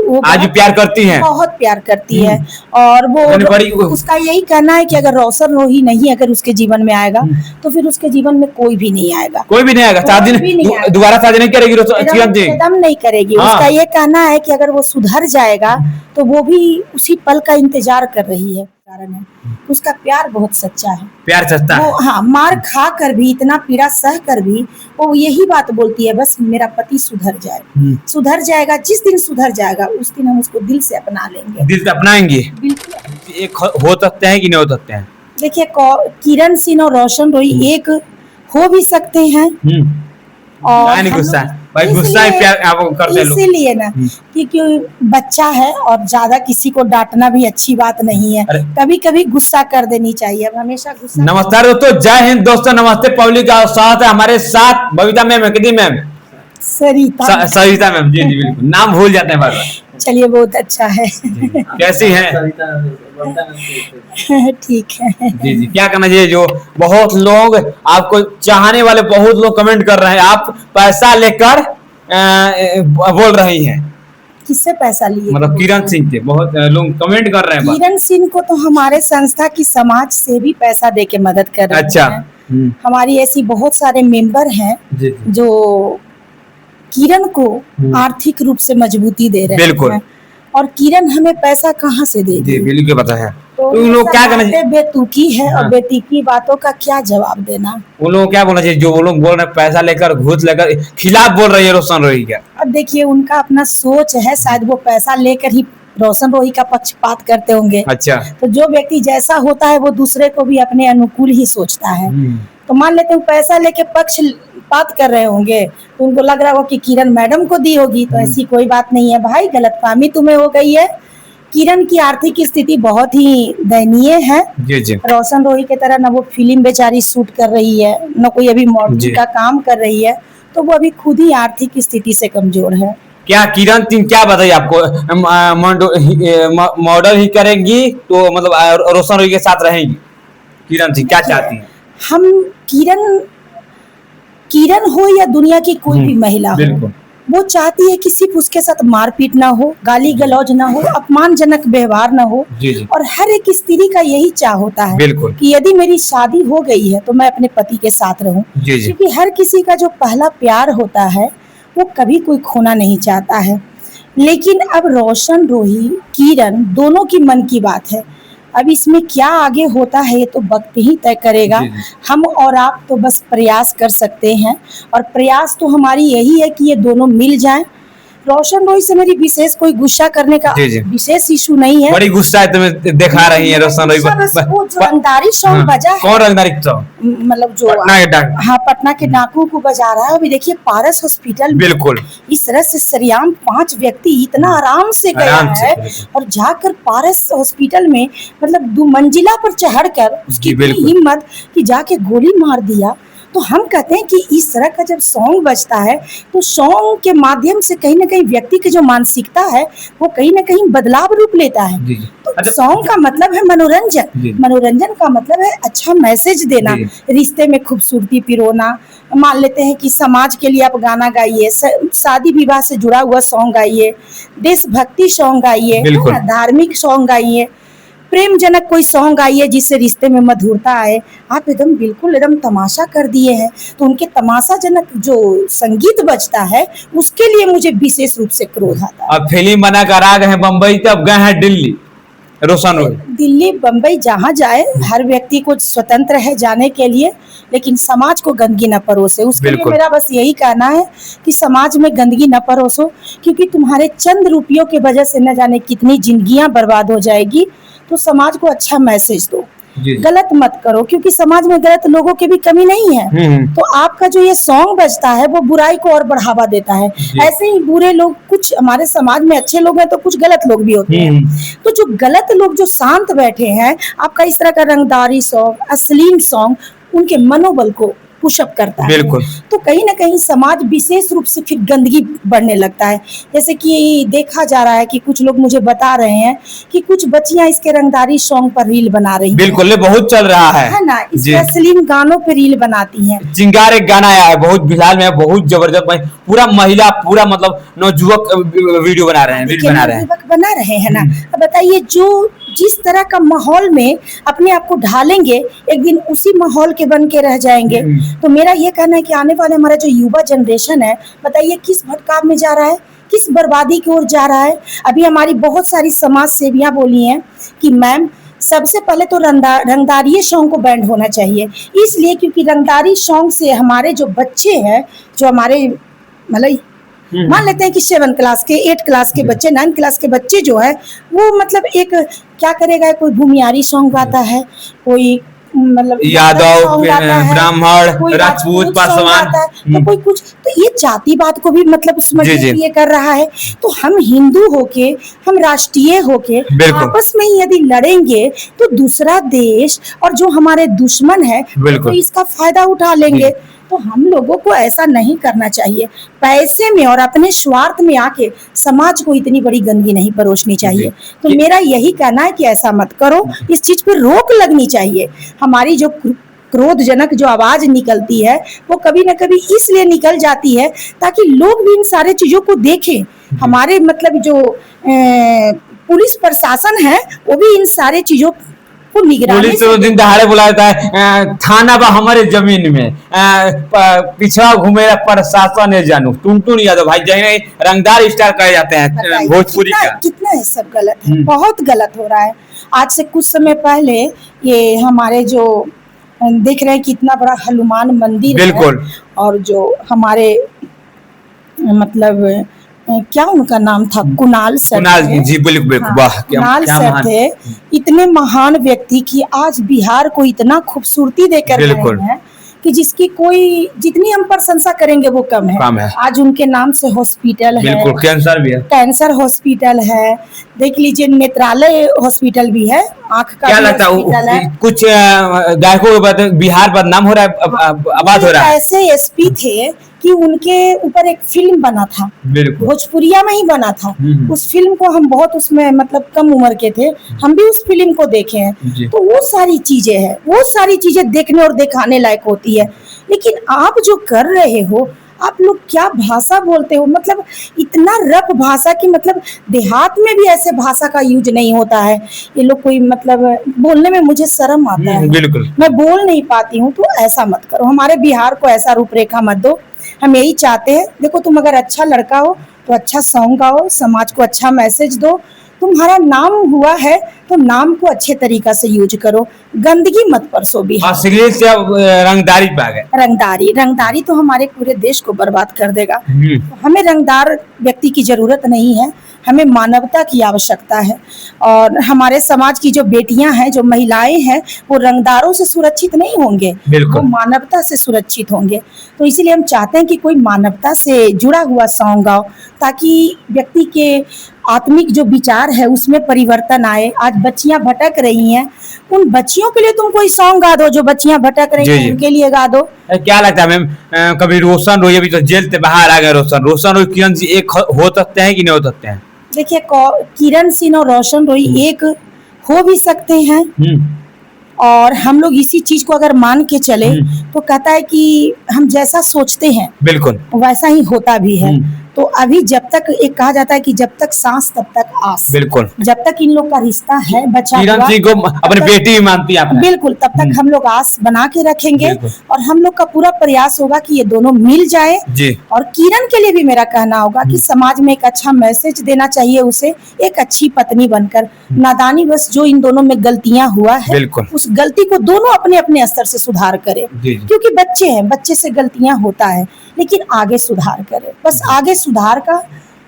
वो आज भी प्यार करती हैं। बहुत प्यार करती है। और वो उसका यही कहना है कि अगर रोशन रोही नहीं अगर उसके जीवन में आएगा तो फिर उसके जीवन में कोई भी नहीं आएगा, कोई भी नहीं आएगा। दोबारा शादी नहीं करेगी एकदम नहीं करेगी। उसका ये कहना है कि अगर वो सुधर जाएगा तो वो भी उसी पल का इंतजार कर रही है। कारण है उसका प्यार बहुत सच्चा है, प्यार सच्चा है। हाँ, मार खा कर भी, इतना पीड़ा सह कर भी वो यही बात बोलती है, बस मेरा पति सुधर जाए। सुधर जाएगा, जिस दिन सुधर जाएगा उस दिन हम उसको दिल से अपना लेंगे। दिल से अपनाएंगे। एक हो सकते हैं कि नहीं हो सकते हैं? देखिए, किरण सिंह और रोशन रोही एक हो भी सकते हैं। और गुस्सा भाई, गुस्सा ही प्यार आपको करते हैं लोग, इसीलिए ना क्योंकि बच्चा है और ज्यादा किसी को डांटना भी अच्छी बात नहीं है। कभी कभी गुस्सा कर देनी चाहिए, अब हमेशा गुस्सा। नमस्कार दोस्तों, जय हिंद दोस्तों, नमस्ते पब्लिक। साथ है हमारे साथ बबीता मैम है, कितनी मैम? सरिता मैम। जी जी बिल्कुल, नाम भूल जाते हैं बार बार। चलिए, बहुत अच्छा है। कैसी हैं? ठीक है। जी जी, क्या करना चाहिए? जो बहुत लोग आपको चाहने वाले बहुत लोग कमेंट कर रहे हैं, आप पैसा लेकर बोल रही हैं। किससे पैसा लिए? मतलब किरण सिंह से बहुत लोग कमेंट कर रहे हैं। किरण सिंह को तो हमारे संस्था की समाज से भी पैसा देके मदद कर रहे हैं। अच्छा। हमारी ऐसी बहुत सारे मेंबर हैं जो किरण को आर्थिक रूप से मजबूती दे रहे हैं। और किरण हमें पैसा कहाँ से देगी? बिल्कुल पता है। तो लोग क्या करना चाहिए? बेतुकी है। और बेतुकी बातों का क्या जवाब देना? उन लोगों को क्या बोलना चाहिए जो वो लोग बोल रहे हैं पैसा लेकर, घूस लेकर खिलाफ बोल रही है रोशन रोही का? अब देखिए, उनका अपना सोच है, शायद वो पैसा लेकर ही रोशन रोही का पक्षपात करते होंगे। अच्छा। तो जो व्यक्ति जैसा होता है वो दूसरे को भी अपने अनुकूल ही सोचता है। तो मान लेते हैं पैसा लेके पक्षपात कर रहे होंगे तो उनको लग रहा होगा कि किरण मैडम को दी होगी। तो ऐसी कोई बात नहीं है भाई, गलतफहमी तुम्हें हो गई है। किरण की आर्थिक स्थिति बहुत ही दयनीय है। जी। रोशन रोही की तरह न वो फिल्म बेचारी शूट कर रही है, न कोई अभी मॉडलिंग का काम कर रही है, तो वो अभी खुद ही आर्थिक स्थिति से कमजोर है। क्या किरण सिंह क्या बताइए आपको, मॉडल ही करेंगी तो मतलब रोशन रोही के साथ रहेंगी? किरण सिंह क्या चाहती हैं? हम किरण हो या दुनिया की कोई भी महिला हो, वो चाहती है कि सिर्फ उसके साथ मारपीट ना हो, गाली गलौज ना हो, अपमानजनक व्यवहार ना हो। और हर एक स्त्री का यही चाह होता है कि यदि मेरी शादी हो गई है तो मैं अपने पति के साथ रहूं। क्योंकि हर किसी का जो पहला प्यार होता है वो कभी कोई खोना नहीं चाहता है। लेकिन अब रोशन रोही, किरण दोनों की मन की बात है। अब इसमें क्या आगे होता है ये तो वक्त ही तय करेगा। हम और आप तो बस प्रयास कर सकते हैं, और प्रयास तो हमारी यही है कि ये दोनों मिल जाएं। रोशन रोही से मेरी विशेष कोई गुस्सा करने का विशेष इशू नहीं है। बड़ी गुस्सा है तुम्हें दिखा रही है रोशन रोही। वो जो रंगदारी सॉन्ग बजा है, कौन रंगदारी सॉन्ग? मतलब जो पटना के डाकू को बजा रहा है। अभी देखिए, पारस हॉस्पिटल बिल्कुल इस तरह से सरेआम 5 व्यक्ति इतना आराम से गया है, और जाकर पारस हॉस्पिटल में मतलब 2 मंजिला पर चढ़कर उसकी हिम्मत कि जाके गोली मार दिया। तो हम कहते हैं कि इस तरह का जब सॉन्ग बजता है तो सॉन्ग के माध्यम से कहीं ना कहीं व्यक्ति की जो मानसिकता है वो कहीं ना कहीं बदलाव रूप लेता है। तो सॉन्ग का मतलब है मनोरंजन, मनोरंजन का मतलब है अच्छा मैसेज देना, रिश्ते में खूबसूरती पिरोना। मान लेते हैं कि समाज के लिए आप गाना गाइए, शादी विवाह से जुड़ा हुआ सॉन्ग गाइए, देशभक्ति सॉन्ग गाइए, धार्मिक सॉन्ग गाइए, प्रेमजनक कोई सॉन्ग आइए जिससे रिश्ते में मधुरता आए। आप एकदम तमाशा कर दिए हैं। तो उनके तमाशाजनक जो संगीत बजता है उसके लिए मुझे विशेष रूप से क्रोध आता है। अब फिल्म बना कर आ गए हैं बम्बई, तब गए हैं दिल्ली। रोशन रोही दिल्ली बम्बई जहाँ जाए, हर व्यक्ति को स्वतंत्र है जाने के लिए, लेकिन समाज को गंदगी न परोसे। उसके लिए मेरा बस यही कहना है कि समाज में गंदगी न परोसो, क्योंकि तुम्हारे चंद रुपयों की वजह से न जाने कितनी जिंदगियां बर्बाद हो जाएगी। तो समाज को अच्छा मैसेज दो, गलत मत करो, क्योंकि समाज में गलत लोगों की भी कमी नहीं है। तो आपका जो ये सॉन्ग बजता है वो बुराई को और बढ़ावा देता है। ऐसे ही बुरे लोग, कुछ हमारे समाज में अच्छे लोग हैं तो कुछ गलत लोग भी होते हैं। तो जो गलत लोग जो शांत बैठे हैं, आपका इस तरह का रंगदारी सॉन्ग, अश्लील सॉन्ग उनके मनोबल को पुशअप करता है, बिल्कुल। तो कहीं ना कहीं समाज विशेष रूप से फिर गंदगी बढ़ने लगता है। जैसे कि देखा जा रहा है कि कुछ लोग मुझे बता रहे हैं कि कुछ बच्चियां इसके रंगदारी सॉन्ग पर रील बना रही हैं। बिल्कुल, ये बहुत चल रहा है ना, इसके अश्लील गानों पे रील बनाती हैं। चिंगार एक गाना आया है बहुत बिहार में, बहुत जबरदस्त, पूरा महिला, पूरा मतलब नौजुवक वीडियो बना रहे हैं, रील बना रहे हैं ना। अब बताइए, जो जिस तरह का माहौल में अपने आप को ढालेंगे, एक दिन उसी माहौल के बन के रह जाएंगे। तो मेरा ये कहना है कि आने वाले हमारा जो युवा जनरेशन है, बताइए किस भटकाव में जा रहा है, किस बर्बादी की ओर जा रहा है। अभी हमारी बहुत सारी समाज सेवियां बोली हैं कि मैम सबसे पहले तो रंगदारी सॉन्ग को बैंड होना चाहिए, इसलिए क्योंकि रंगदारी सॉन्ग से हमारे जो बच्चे हैं, जो हमारे मतलब मान लेते हैं कि 7 क्लास के, 8 क्लास के बच्चे, 9 क्लास के बच्चे जो है वो मतलब एक क्या करेगा, कोई भूमियारी सॉन्ग गाता है, कोई मतलब यादव, ब्राह्मण, राजपूत, पासवान, तो कोई कुछ, तो ये जातिवाद को भी मतलब समझने के लिए कर रहा है। तो हम हिंदू होके, हम राष्ट्रीय होके आपस में ही यदि लड़ेंगे तो दूसरा देश और जो हमारे दुश्मन है तो इसका फायदा उठा लेंगे। तो हम लोगों को ऐसा नहीं करना चाहिए, पैसे में और अपने स्वार्थ में आके समाज को इतनी बड़ी गंदगी नहीं परोसनी चाहिए। तो मेरा यही कहना है कि ऐसा मत करो, इस चीज पे रोक लगनी चाहिए। हमारी जो क्रोधजनक जो आवाज निकलती है वो कभी ना कभी इसलिए निकल जाती है ताकि लोग भी इन सारे चीजों को देखें। हमारे मतलब जो पुलिस प्रशासन है वो भी इन सारे चीजों को निगरानी, पुलिस तो दिन दहाड़े बुलाता है, थाना बा हमारे जमीन में, पीछा घूमेगा प्रशासन है जानू, टुनटुन यादव भाई जय रंगदार स्टार कहे जाते हैं भोजपुरी का। कितना ये सब गलत है, बहुत गलत हो रहा है। आज से कुछ समय पहले ये हमारे जो देख रहे हैं कितना बड़ा हनुमान मंदिर है, और जो हमारे मतलब क्या उनका नाम था, कुणाल सर, जी बिल्कुल, कुणाल सर थे, इतने महान व्यक्ति की आज बिहार को इतना खूबसूरती देकर गए हैं कि जिसकी कोई जितनी हम प्रशंसा करेंगे वो कम है। आज उनके नाम से हॉस्पिटल है, कैंसर भी है, कैंसर हॉस्पिटल है, देख लीजिए नेत्रालय हॉस्पिटल भी है, आँख का क्या लगता है कुछ गायकों के बिहार बदनाम हो रहा है, आबाद हो रहा है। ऐसे एसपी थे कि उनके ऊपर एक फिल्म बना था, भोजपुरिया में ही बना था। उस फिल्म को हम बहुत उसमें मतलब कम उम्र के थे, हम भी उस फिल्म को देखे हैं। तो वो सारी चीजें हैं, वो सारी चीजें देखने और दिखाने लायक होती है। लेकिन आप जो कर रहे हो, आप लोग क्या भाषा बोलते हो, मतलब इतना रफ भाषा की, मतलब देहात में भी ऐसे भाषा का यूज नहीं होता है। ये लोग कोई मतलब बोलने में मुझे शर्म आता है, मैं बोल नहीं पाती हूँ। तो ऐसा मत करो, हमारे बिहार को ऐसा रूपरेखा मत दो। हम यही चाहते हैं, देखो तुम अगर अच्छा लड़का हो तो अच्छा सॉन्ग गाओ, समाज को अच्छा मैसेज दो। तुम्हारा नाम हुआ है तो नाम को अच्छे तरीका से यूज करो, गंदगी मत परसो। भी रंगदारी पे आ गए, रंगदारी तो हमारे पूरे देश को बर्बाद कर देगा। हमें रंगदार व्यक्ति की जरूरत नहीं है, हमें मानवता की आवश्यकता है। और हमारे समाज की जो बेटियां हैं, जो महिलाएं हैं, वो रंगदारों से सुरक्षित नहीं होंगे, वो मानवता से सुरक्षित होंगे। तो इसीलिए हम चाहते हैं कि कोई मानवता से जुड़ा हुआ सॉन्ग गाओ, ताकि व्यक्ति के आत्मिक जो विचार है उसमें परिवर्तन आए। आज बच्चियां भटक रही हैं, उन बच्चियों के लिए तुम कोई सॉन्ग गा दो, जो बच्चियां भटक रही हैं उनके लिए गा दो। क्या लगता है मैम, कभी रोशन रोई अभी तो जेल से बाहर आ गए, रोशन रोई किरण सिंह एक हो सकते हैं कि नहीं हो सकते हैं? देखिए, किरण सिंह और रोशन रोई एक हो भी सकते हैं, और हम लोग इसी चीज को अगर मान के चले तो कहता है कि हम जैसा सोचते हैं बिल्कुल वैसा ही होता भी है। तो अभी जब तक एक कहा जाता है कि जब तक सांस तब तक आस, बिल्कुल जब तक इन लोग का रिश्ता है बचा किरण सिंह को अपनी बेटी ही मानती है आपने, बिल्कुल तब तक हम लोग आस बना के रखेंगे। और हम लोग का पूरा प्रयास होगा कि ये दोनों मिल जाए। और किरण के लिए भी मेरा कहना होगा कि समाज में एक अच्छा मैसेज देना चाहिए उसे, एक अच्छी पत्नी बनकर। नादानी बस जो इन दोनों में गलतियां हुआ है, उस गलती को दोनों अपने अपने स्तर से सुधार करे, क्योंकि बच्चे हैं, बच्चे से गलतियां होता है, लेकिन आगे सुधार करे। बस आगे सुधार का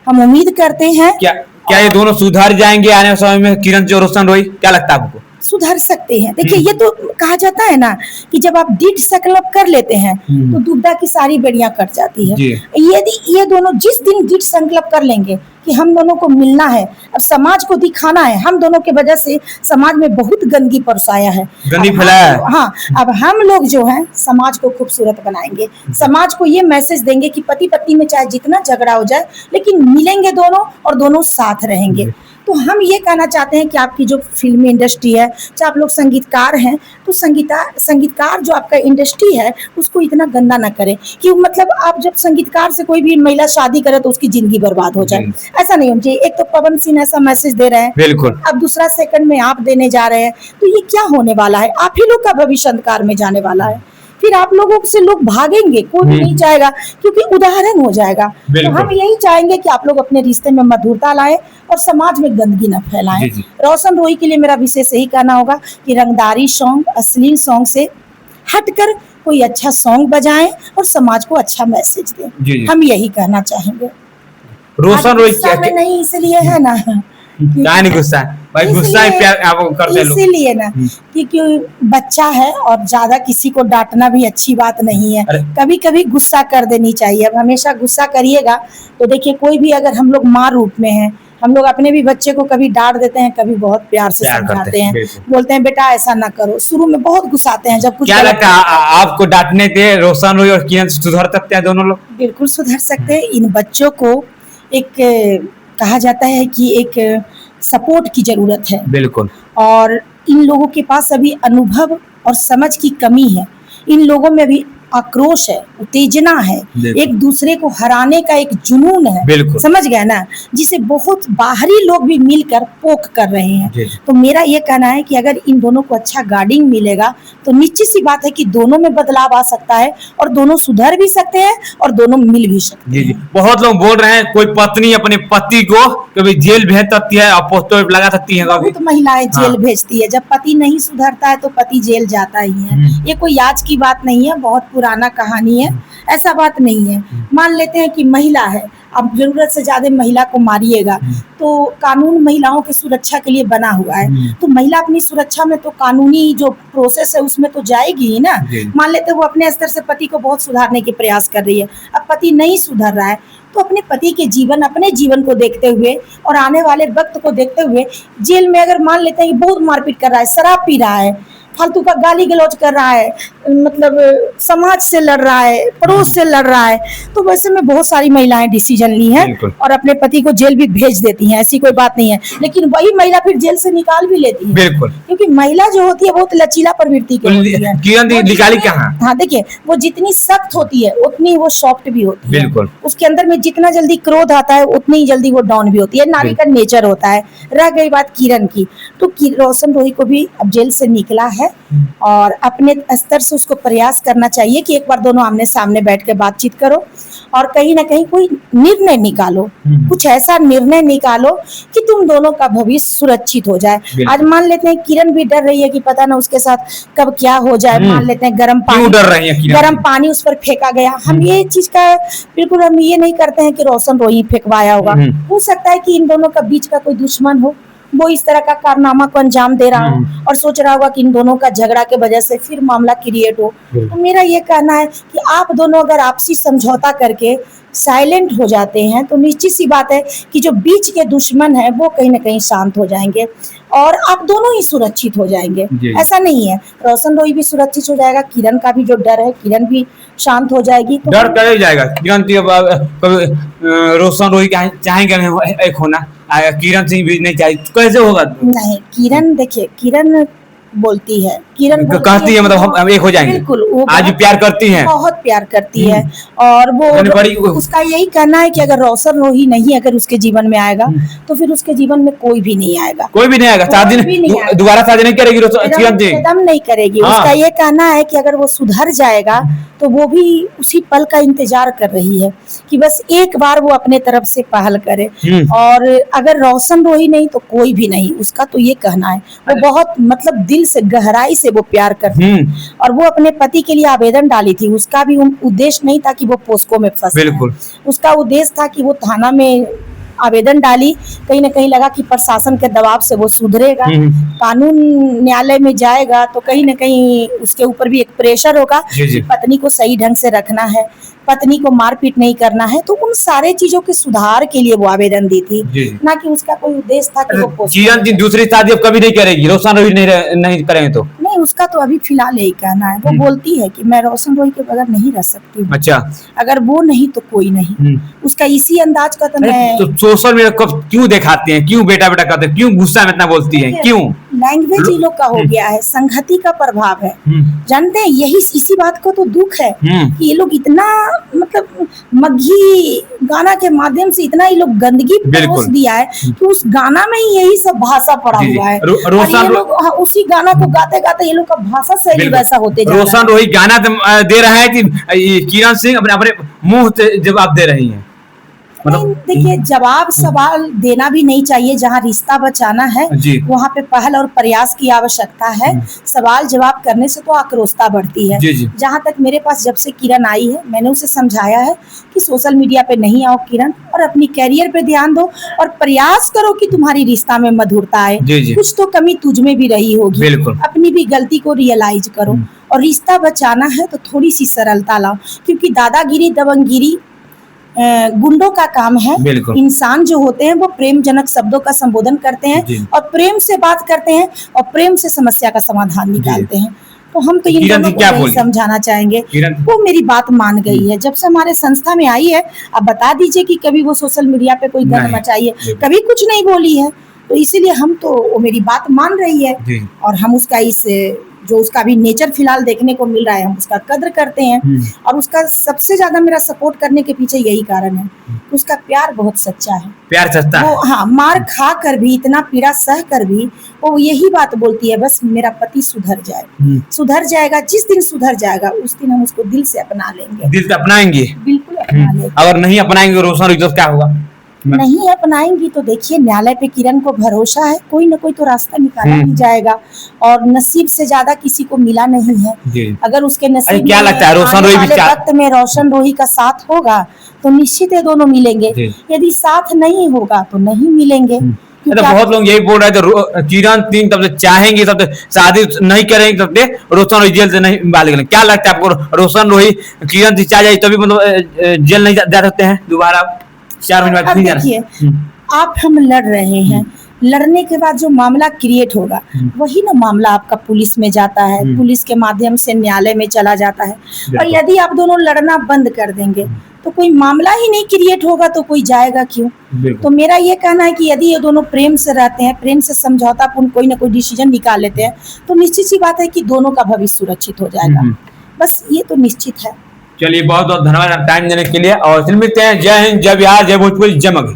हम उम्मीद करते हैं। क्या ये दोनों सुधार जाएंगे आने वाले समय में, किरण और रोशन रोई? क्या लगता है आपको? सुधर सकते हैं। देखिए ये तो कहा जाता है ना कि जब आप दृढ़ संकल्प कर लेते हैं तो दुविधा की सारी बेड़ियां कट जाती है। यदि ये दोनों जिस दिन दृढ़ संकल्प कर लेंगे कि हम दोनों को मिलना है, अब समाज को दिखाना है, हम दोनों के वजह से समाज में बहुत गंदगी परसाया है, गंदगी फैलाया है। हाँ, अब हम लोग जो हैं समाज को खूबसूरत बनाएंगे, समाज को ये मैसेज देंगे कि पति पत्नी में चाहे जितना झगड़ा हो जाए लेकिन मिलेंगे दोनों और दोनों साथ रहेंगे। तो हम ये कहना चाहते हैं कि आपकी जो फिल्मी इंडस्ट्री है, चाहे आप लोग संगीतकार हैं, तो संगीतकार जो आपका इंडस्ट्री है उसको इतना गंदा ना करें कि मतलब आप जब संगीतकार से कोई भी महिला शादी करे तो उसकी जिंदगी बर्बाद हो जाए। ऐसा नहीं होना चाहिए। एक तो पवन सिंह ऐसा मैसेज दे रहे हैं, बिल्कुल, अब दूसरा सेकंड में आप देने जा रहे हैं, तो ये क्या होने वाला है? आप ही लोग का भविष्य अंधकार में जाने वाला है। फिर आप लोगों से लोग भागेंगे, कोई भी नहीं चाहेगा, क्योंकि उदाहरण हो जाएगा। तो हम यही चाहेंगे कि आप लोग अपने रिश्ते में मधुरता लाएं और समाज में गंदगी न फैलाएं। रोशन रोही के लिए मेरा विशेष यही कहना होगा कि रंगदारी सॉन्ग, अश्लील सॉन्ग से हटकर कोई अच्छा सॉन्ग बजाएं और समाज को अच्छा मैसेज दें। हम यही कहना चाहेंगे। रोशन रोही क्या नहीं इसलिए है ना नहीं गुस्सा भाई, गुस्सा ही प्यार आप करते लोग इसीलिए ना क्योंकि बच्चा है और ज्यादा किसी को डांटना भी अच्छी बात नहीं है। कभी कभी गुस्सा कर देनी चाहिए। अब हमेशा गुस्सा करिएगा तो देखिए कोई भी, अगर हम लोग माँ रूप में हैं, हम लोग अपने भी बच्चे को कभी डांट देते हैं, कभी बहुत प्यार से समझाते हैं, बोलते हैं बेटा ऐसा ना करो। शुरू में बहुत गुस्साते हैं, जब कुछ क्या लगता है आपको डांटने से रोशन रोही और किरण सुधर सकते हैं दोनों लोग? बिल्कुल सुधर सकते हैं। इन बच्चों को एक कहा जाता है कि एक सपोर्ट की जरूरत है। बिल्कुल। और इन लोगों के पास अभी अनुभव और समझ की कमी है। इन लोगों में भी आक्रोश है, उत्तेजना है, एक दूसरे को हराने का एक जुनून है, समझ गए ना, जिसे बहुत बाहरी लोग भी मिलकर पोक कर रहे हैं। तो मेरा ये कहना है कि अगर इन दोनों को अच्छा गाइडिंग मिलेगा तो निश्चित सी बात है कि दोनों में बदलाव आ सकता है और दोनों सुधर भी सकते हैं और दोनों मिल भी सकते हैं। बहुत लोग बोल रहे हैं कोई पत्नी अपने पति को कभी जेल भेज सकती है, अपोस्टल लगा सकती है। बहुत महिलाएं जेल भेजती है। जब पति नहीं सुधरता है तो पति जेल जाता ही है। ये कोई आज की बात नहीं है, बहुत पुराना कहानी है, ऐसा बात नहीं है। मान लेते हैं कि महिला है, अब जरूरत से ज्यादा महिला को मारिएगा तो कानून महिलाओं की सुरक्षा के लिए बना हुआ है, तो महिला अपनी सुरक्षा में तो कानूनी जो प्रोसेस है उसमें तो जाएगी ही ना। मान लेते हैं वो अपने स्तर से पति को बहुत सुधारने के प्रयास कर रही है, अब पति नहीं सुधर रहा है तो अपने पति के जीवन, अपने जीवन को देखते हुए और आने वाले वक्त को देखते हुए जेल में अगर मान लेते हैं कि बहुत मारपीट कर रहा है, शराब पी रहा है, फालतू का गाली गलौज कर रहा है, मतलब समाज से लड़ रहा है, पड़ोस से लड़ रहा है, तो वैसे में बहुत सारी महिलाएं डिसीजन ली हैं और अपने पति को जेल भी भेज देती हैं, ऐसी कोई बात नहीं है। लेकिन वही महिला फिर जेल से निकाल भी लेती है, क्योंकि महिला जो होती है बहुत लचीला प्रवृत्ति की होती है। निकाली कहाँ? हाँ देखिए, वो जितनी सख्त होती है उतनी वो सॉफ्ट भी होती है। उसके अंदर में जितना जल्दी क्रोध आता है उतनी ही जल्दी वो डाउन भी होती है। नारी का नेचर होता है। रह गई बात किरण की, तो रोशन रोही को भी अब जेल से निकला है और अपने स्तर से उसको प्रयास करना चाहिए कि एक बार दोनों आमने सामने बैठ के बातचीत करो और कहीं ना कहीं कोई निर्णय निकालो, कुछ ऐसा निर्णय निकालो कि तुम दोनों का भविष्य सुरक्षित हो जाए। आज मान लेते हैं किरण भी डर रही है कि पता ना उसके साथ कब क्या हो जाए। मान लेते हैं गर्म पानी उस पर फेंका गया। हम ये चीज का बिल्कुल हम ये नहीं करते हैं कि रोशन रोही फेंकवाया होगा। हो सकता है कि इन दोनों का बीच का कोई दुश्मन हो, वो इस तरह का कारनामा को अंजाम दे रहा हो और सोच रहा होगा कि इन दोनों का झगड़ा के वजह से फिर मामला क्रिएट हो। तो मेरा ये कहना है कि आप दोनों अगर आपसी समझौता करके साइलेंट हो जाते हैं तो निश्चित सी बात है कि जो बीच के दुश्मन है वो कहीं ना कहीं शांत हो जाएंगे और आप दोनों ही सुरक्षित हो जाएंगे। ऐसा नहीं है, रोशन रोही भी सुरक्षित हो जाएगा, किरण का भी जो डर है किरण भी शांत हो जाएगी। तो डर करे जाएगा किरण, रोशन रोही चाहेंगे एक होना, किरण सिंह भी नहीं चाहिए, कैसे होगा? नहीं, किरण देखिए, किरण बोलती है, किरण कहती है मतलब हम एक हो जाएंगे। बिल्कुल, आज भी प्यार करती हैं, बहुत प्यार करती है और वो उसका यही कहना है कि अगर रोशन रोही नहीं अगर उसके जीवन में आएगा तो फिर उसके जीवन में कोई भी नहीं आएगा, कोई भी नहीं आएगा। दोबारा शादी नहीं करेगी एकदम नहीं करेगी। उसका ये कहना है कि अगर वो सुधर जाएगा तो वो भी उसी पल का इंतजार कर रही है कि बस एक बार वो अपने तरफ से पहल करे। और अगर रोशन रोही नहीं तो कोई भी नहीं, उसका तो ये कहना है। वो बहुत मतलब दिल से गहराई से वो प्यार करती है और वो अपने पति के लिए आवेदन डाली थी। उसका भी उद्देश्य नहीं था कि वो पोस्को में फंसे। उसका उद्देश्य था कि वो थाना में आवेदन डाली, कहीं ना कहीं लगा कि प्रशासन के दबाव से वो सुधरेगा, कानून न्यायालय में जाएगा तो कहीं ना कहीं उसके ऊपर भी एक प्रेशर होगा जी, जी। कि पत्नी को सही ढंग से रखना है, पत्नी को मारपीट नहीं करना है। तो उन सारे चीजों के सुधार के लिए वो आवेदन दी थी, जी। ना कि उसका कोई उद्देश्य था कि वो पोस्ट किरण जी दूसरी शादी अब कभी नहीं करेगी, रोशन रोही नहीं करेंगे तो? नहीं, उसका तो अभी फिलहाल यही कहना है। वो बोलती है कि मैं रोशन रोही के बगैर नहीं रह सकती हूँ। अच्छा, अगर वो नहीं तो कोई नहीं। उसका इसी अंदाज का तो मैं तो सोशल मीडिया कब क्यों दिखाते हैं, क्यों बेटा बेटा करते हैं, क्यों गुस्सा में इतना बोलती हैं, क्यों? लैंग्वेज ही लोग का हो गया है, संगति का प्रभाव है। जानते हैं, यही इसी बात को तो दुख है कि ये लोग इतना मतलब मग्घी गाना के माध्यम से इतना ये लोग गंदगी परोस दिया है कि उस गाना में ही यही सब भाषा पड़ा हुआ है। और ये लोग उसी गाना को गाते गाते ये लोग का भाषा शैली वैसा होते जा रहा है। रोशन रोही गाना दे रहा है कि किरण सिंह अपने अपने मुंह से जवाब दे रही हैं? मतलब देखिए, जवाब सवाल देना भी नहीं चाहिए। जहाँ रिश्ता बचाना है वहाँ पे पहल और प्रयास की आवश्यकता है। सवाल जवाब करने से तो आक्रोशता बढ़ती है। जहाँ तक मेरे पास जब से किरण आई है, मैंने उसे समझाया है कि सोशल मीडिया पे नहीं आओ किरण, और अपनी कैरियर पे ध्यान दो और प्रयास करो कि तुम्हारी रिश्ता में मधुरता आए। कुछ तो कमी तुझ में भी रही होगी, अपनी भी गलती को रियलाइज करो। और रिश्ता बचाना है तो थोड़ी सी सरलता लाओ, क्योंकि दादागिरी दबंगगिरी गुंडों का काम है। इंसान जो होते हैं वो प्रेम जनक शब्दों का संबोधन करते हैं और प्रेम से बात करते हैं और प्रेम से समस्या का समाधान निकालते हैं। तो हम तो इन दोनों को यही समझाना चाहेंगे। वो मेरी बात मान गई है, जब से हमारे संस्था में आई है। अब बता दीजिए कि कभी वो सोशल मीडिया पे कोई गंद मचाई है, कभी कुछ नहीं बोली है। तो इसीलिए हम तो वो मेरी बात मान रही है और हम उसका इस जो उसका भी नेचर फिलहाल देखने को मिल रहा है, हम उसका कद्र करते हैं। और उसका सबसे ज्यादा मेरा सपोर्ट करने के पीछे यही कारण है कि उसका प्यार बहुत सच्चा है। प्यार सच्चा है। वो हाँ, मार खा कर भी, इतना पीड़ा सह कर भी वो यही बात बोलती है, बस मेरा पति सुधर जाए। सुधर जाएगा, जिस दिन सुधर जाएगा उस दिन हम उसको दिल से अपना लेंगे। दिल से अपनाएंगे? बिल्कुल अपना लेंगे। अगर नहीं अपनाएंगे रोशन रोही तो क्या होगा? नहीं अपनाएंगी तो देखिए, न्यायालय पे किरण को भरोसा है, कोई ना कोई तो रास्ता निकाला ही जाएगा। और नसीब से ज्यादा किसी को मिला नहीं है। अगर उसके नसीब क्या लगता है रोशन रोही वक्त में रोशन रोही का साथ होगा तो निश्चित है दोनों मिलेंगे। यदि साथ नहीं होगा तो नहीं मिलेंगे। तो बहुत लोग यही बोल रहे थे किरण सिंह तब से चाहेंगे तब से शादी नहीं करेंगे, तब से रोशन रोही जेल से नहीं बाहर निकलेंगे। क्या लगता है आपको, रोशन रोही किरण सिंह चाह जाए तभी मतलब जेल नहीं जा सकते हैं दोबारा? 4 महीने बाद देखिए, आप हम लड़ रहे हैं, लड़ने के बाद जो मामला क्रिएट होगा वही ना मामला आपका पुलिस में जाता है, पुलिस के माध्यम से न्यायालय में चला जाता है। और यदि आप दोनों लड़ना बंद कर देंगे तो कोई मामला ही नहीं क्रिएट होगा तो कोई जाएगा क्यों? तो मेरा ये कहना है कि यदि ये दोनों प्रेम से रहते हैं, प्रेम से समझौतापूर्ण कोई ना कोई डिसीजन निकाल लेते हैं तो निश्चित सी बात है कि दोनों का भविष्य सुरक्षित हो जाएगा। बस ये तो निश्चित है। चलिए, बहुत बहुत धन्यवाद टाइम देने के लिए और मिलते हैं। जय हिंद, जय बिहार, जय भोजपुरी, जय मगही।